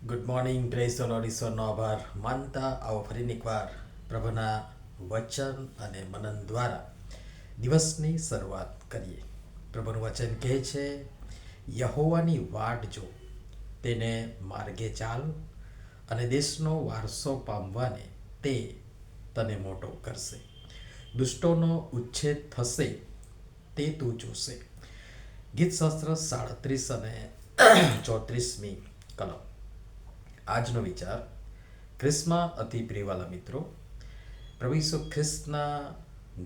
Good morning, praise the Lord, ઈશ્વરનો આભાર માનતા આવો ફરી એકવાર પ્રભુના વચન અને મનન દ્વારા દિવસની શરૂઆત કરીએ. પ્રભુનું વચન કહે છે, યહોવાની વાટ જો, તેને માર્ગે ચાલ, અને દેશનો વારસો પામવાને તે તને મોટો કરશે. દુષ્ટોનો ઉચ્છેદ થશે તે તું જોશે. ગીતશાસ્ત્ર 37 અને 34મી કલમ. આજનો વિચાર. ખ્રિસ્તમાં અતિ પ્રિયવાલા મિત્રો, પ્રભુ ઈસુ ખ્રિસ્તના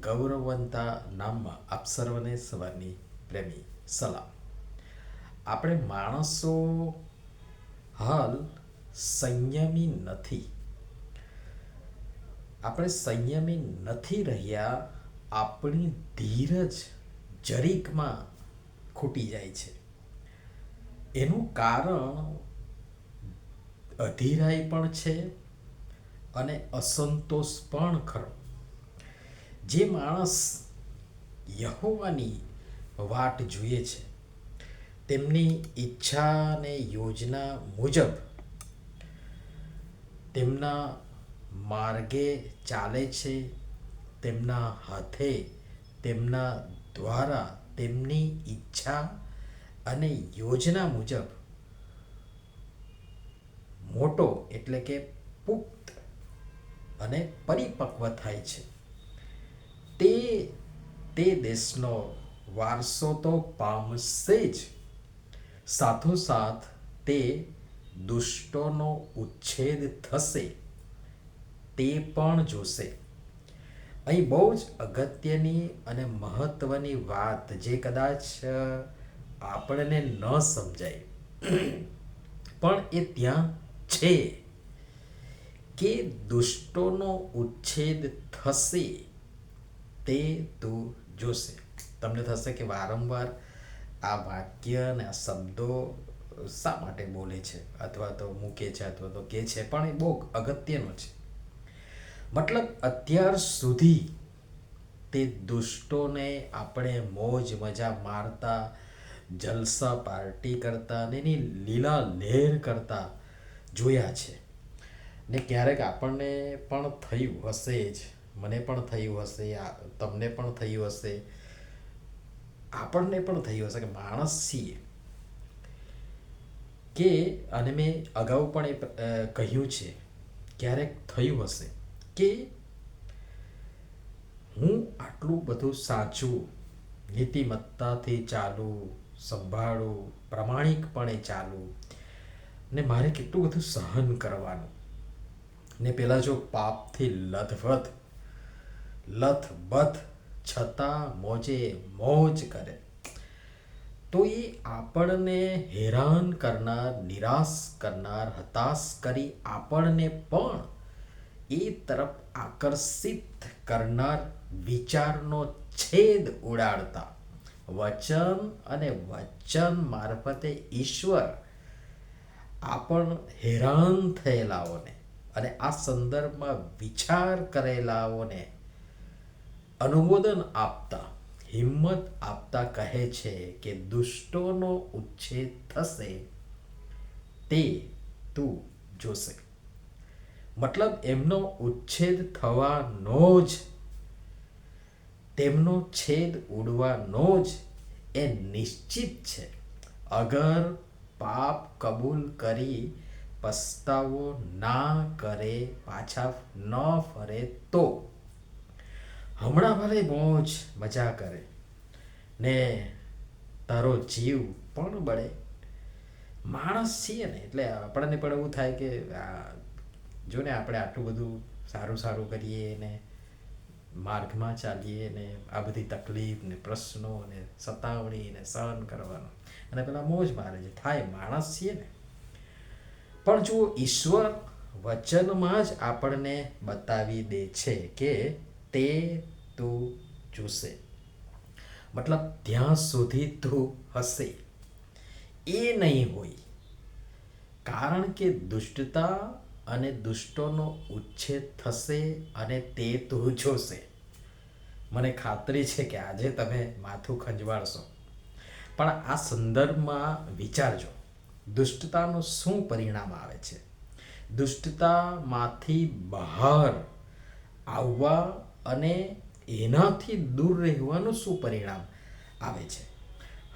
ગૌરવવંતા નામમાં આપ સર્વને સવારની પ્રેમી સલામ. આપણે માણસો હાલ સંયમી નથી. આપણે સંયમી નથી રહ્યા. આપણી ધીરજ જરીકમાં ખૂટી જાય છે. એનું કારણ અધીરાઈ પણ છે અને અસંતોષ પણ ખરો. જે માણસ યહોવાની વાટ જુએ છે, તેમની ઈચ્છા અને યોજના મુજબ તેમના માર્ગે ચાલે છે, તેમના હાથે, તેમના દ્વારા, તેમની ઈચ્છા અને યોજના મુજબ મોટો એટલે કે પુખ્ત અને પરિપક્વ થાય છે. તે દેશનો વારસો તો પામશે જ, સાથોસાથ તે દુષ્ટોનો ઉચ્છેદ થશે તે પણ જોશે. અહીં બહુ જ અગત્યની અને મહત્વની વાત, જે કદાચ આપણને ન સમજાય પણ એ ત્યાં છે, કે દુષ્ટોનો ઉચ્છેદ થશે તે તું જોશે. તમને થશે કે વારંવાર આ વાક્ય અને આ શબ્દો શા માટે બોલે છે, અથવા તો મૂકે છે, અથવા તો કે છે, પણ એ બહુ અગત્યનો છે. મતલબ અત્યાર સુધી તે દુષ્ટોને આપણે મોજ મજા મારતા, જલસા પાર્ટી કરતા અને એની લીલા લહેર કરતા જોયા છે. ને ક્યારેક આપણને પણ થયું હશે જ, મને પણ થયું હશે, તમને પણ થયું હશે, આપણને પણ થયું હશે કે માણસ છીએ કે, અને મેં અગાઉ પણ એ કહ્યું છે, ક્યારેક થયું હશે કે હું આટલું બધું સાચું, નીતિમત્તાથી ચાલું, સંભાળું, પ્રમાણિકપણે ચાલું, ને મારે કેટલું બધું સહન કરવાનું, ને પેલા જો પાપથી લથબથ છતાં મોજે મોજ કરે, તો એ આપણને હેરાન કરનાર, નિરાશ કરનાર, હતાશ કરી આપણને પણ એ તરફ આકર્ષિત કરનાર વિચારનો છેદ ઉડાડતા વચન અને વચન મારફતે ઈશ્વર આપણ હેરાન થયેલાઓને અને આ સંદર્ભમાં વિચાર કરેલાઓને અનુમોદન આપતા, હિંમત આપતા કહે છે કે દુષ્ટોનો ઉચ્છેદ થશે તે તું જોશે. મતલબ એમનો ઉચ્છેદ થવાનો જ, તેમનો છેદ ઉડવાનો જ એ નિશ્ચિત છે, અગર પાપ કબૂલ કરી પસ્તાવો ના કરે, પાછા ન ફરે તો. હમણાં ભલે મોજ મજા કરે ને તારો જીવ પણ બળે. માણસ છીએ ને, એટલે આપણને પણ એવું થાય કે જો ને, આપણે આટલું બધું સારું કરીએ ને માર્ગમાં ચાલીએ ને આ બધી તકલીફ ને પ્રશ્નો ને સતાવણી ને સહન કરવાનું, અને પેલા મોજ મારે છે, થાય, માણસ છીએ ને. પણ જો ઈશ્વર વચનમાં જ આપણને બતાવી દે છે કે તે તું જોશે. મતલબ ત્યાં સુધી તું હશે એ નહીં હોય, કારણ કે દુષ્ટતા અને દુષ્ટોનો ઉચ્છેદ થશે અને તે તું જોશે. મને ખાતરી છે કે આજે તમે માથું ખંજવાળશો, પણ આ સંદર્ભમાં વિચારજો દુષ્ટતાનું શું પરિણામ આવે છે, દુષ્ટતામાંથી બહાર આવવા અને એનાથી દૂર રહેવાનું શું પરિણામ આવે છે.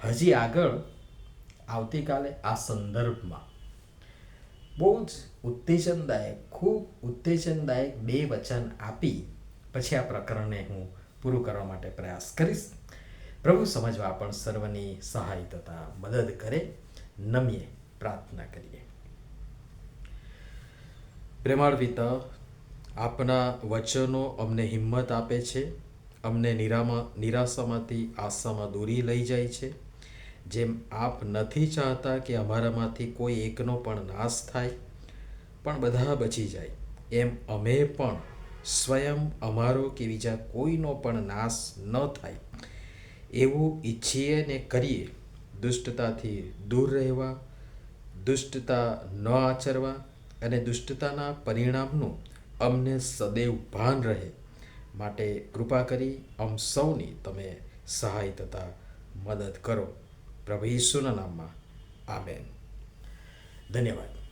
હજી આગળ આવતીકાલે આ સંદર્ભમાં બહુ જ ઉત્તેજનદાયક, ખૂબ ઉત્તેજનદાયક બે વચન આપી પછી આ પ્રકરણને હું પૂરું કરવા માટે પ્રયાસ કરીશ. પ્રભુ સમજવા પણ સર્વની સહાય તથા મદદ કરે. નમીએ પ્રાર્થના કરીએ. પ્રેમાળ પિતા, આપના વચનો અમને હિંમત આપે છે, અમને નિરાશામાંથી આશામાં દોરી લઈ જાય છે. જેમ આપ નથી ચાહતા કે અમારામાંથી કોઈ એકનો પણ નાશ થાય, પણ બધા બચી જાય, એમ અમે પણ સ્વયં અમારો કે બીજા કોઈનો પણ નાશ ન થાય એવું ઈચ્છીએ ને કરીએ. દુષ્ટતાથી દૂર રહેવા, દુષ્ટતા ન આચરવા અને દુષ્ટતાના પરિણામનું અમને સદૈવ ભાન રહે માટે કૃપા કરી સૌની તમે સહાય તથા મદદ કરો. પ્રભુ ઈસુના નામમાં આમેન. ધન્યવાદ.